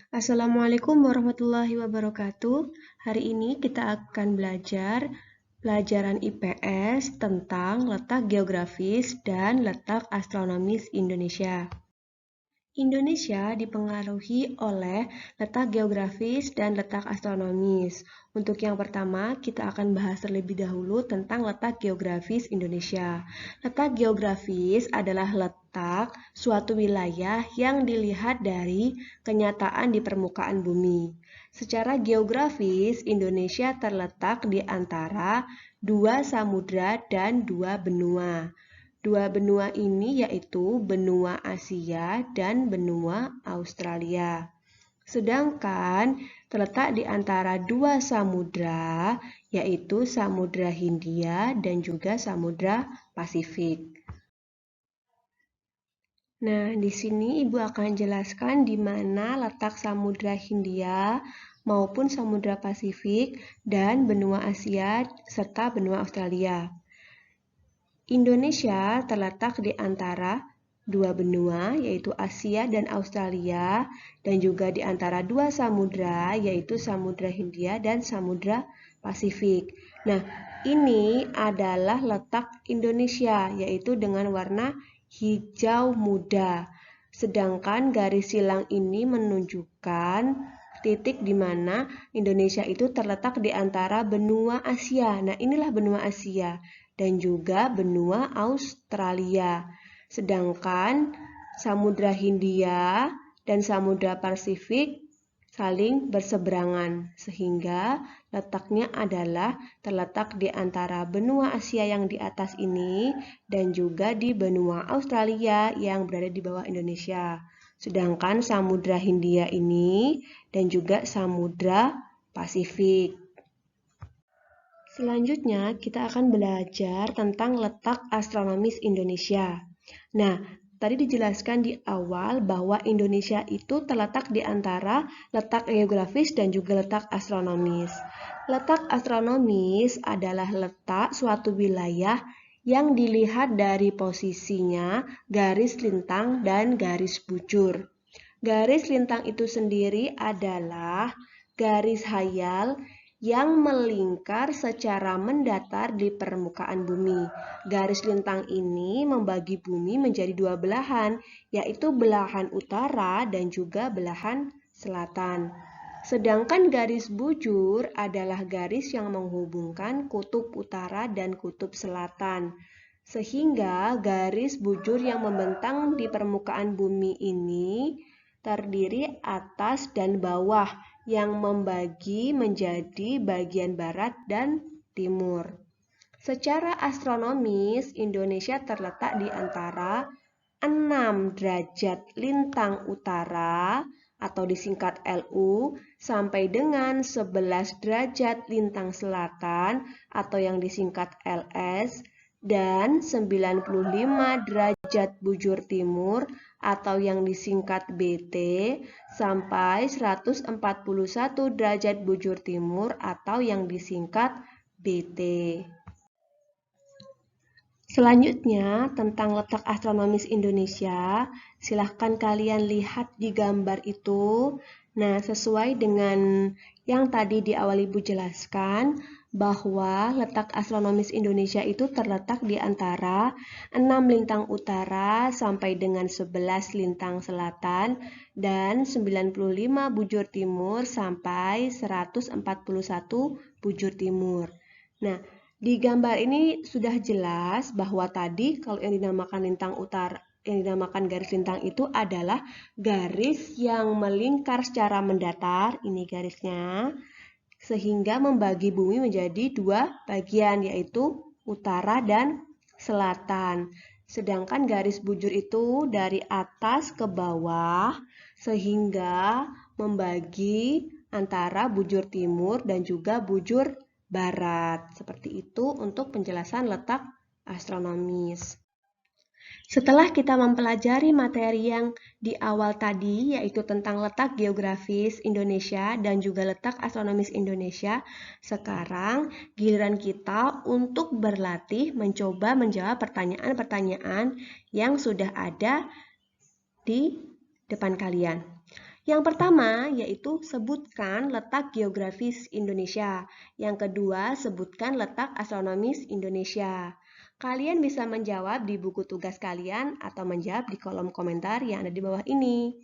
Assalamualaikum warahmatullahi wabarakatuh. Hari ini kita akan belajar pelajaran IPS tentang letak geografis dan letak astronomis Indonesia. Indonesia dipengaruhi oleh letak geografis dan letak astronomis. Untuk yang pertama, kita akan bahas terlebih dahulu tentang letak geografis Indonesia. Letak geografis adalah letak suatu wilayah yang dilihat dari kenyataan di permukaan bumi. Secara geografis, Indonesia terletak di antara dua samudra dan dua benua. Dua benua ini yaitu benua Asia dan benua Australia. Sedangkan terletak di antara dua samudra, yaitu Samudra Hindia dan juga Samudra Pasifik. Nah, di sini Ibu akan jelaskan di mana letak Samudra Hindia maupun Samudra Pasifik dan benua Asia serta benua Australia. Indonesia terletak di antara dua benua, yaitu Asia dan Australia, dan juga di antara dua samudra, yaitu Samudra Hindia dan Samudra Pasifik. Nah, ini adalah letak Indonesia, yaitu dengan warna hijau muda. Sedangkan garis silang ini menunjukkan titik di mana Indonesia itu terletak di antara benua Asia. Nah, inilah benua Asia dan juga benua Australia. Sedangkan Samudra Hindia dan Samudra Pasifik saling berseberangan, sehingga letaknya adalah terletak di antara benua Asia yang di atas ini dan juga di benua Australia yang berada di bawah Indonesia. Sedangkan Samudra Hindia ini dan juga Samudra Pasifik. Selanjutnya, kita akan belajar tentang letak astronomis Indonesia. Nah, tadi dijelaskan di awal bahwa Indonesia itu terletak di antara letak geografis dan juga letak astronomis. Letak astronomis adalah letak suatu wilayah yang dilihat dari posisinya, garis lintang, dan garis bujur. Garis lintang itu sendiri adalah garis hayal yang melingkar secara mendatar di permukaan bumi. Garis lintang ini membagi bumi menjadi dua belahan, yaitu belahan utara dan juga belahan selatan. Sedangkan garis bujur adalah garis yang menghubungkan kutub utara dan kutub selatan. Sehingga garis bujur yang membentang di permukaan bumi ini terdiri atas dan bawah yang membagi menjadi bagian barat dan timur. Secara astronomis, Indonesia terletak di antara 6 derajat lintang utara atau disingkat LU sampai dengan 11 derajat lintang selatan atau yang disingkat LS dan 95 derajat bujur timur atau yang disingkat BT sampai 141 derajat bujur timur atau yang disingkat BT. Selanjutnya, tentang letak astronomis Indonesia, silahkan kalian lihat di gambar itu. Nah, sesuai dengan yang tadi di awal Ibu jelaskan, bahwa letak astronomis Indonesia itu terletak di antara 6 lintang utara sampai dengan 11 lintang selatan dan 95 bujur timur sampai 141 bujur timur. Nah, di gambar ini sudah jelas bahwa tadi kalau yang dinamakan lintang utara, yang dinamakan garis lintang itu adalah garis yang melingkar secara mendatar, ini garisnya, sehingga membagi bumi menjadi dua bagian, yaitu utara dan selatan. Sedangkan garis bujur itu dari atas ke bawah, sehingga membagi antara bujur timur dan juga bujur barat. Seperti itu untuk penjelasan letak astronomis. Setelah kita mempelajari materi yang di awal tadi, yaitu tentang letak geografis Indonesia dan juga letak astronomis Indonesia, sekarang giliran kita untuk berlatih mencoba menjawab pertanyaan-pertanyaan yang sudah ada di depan kalian. Yang pertama yaitu sebutkan letak geografis Indonesia. Yang kedua, sebutkan letak astronomis Indonesia. Kalian bisa menjawab di buku tugas kalian atau menjawab di kolom komentar yang ada di bawah ini.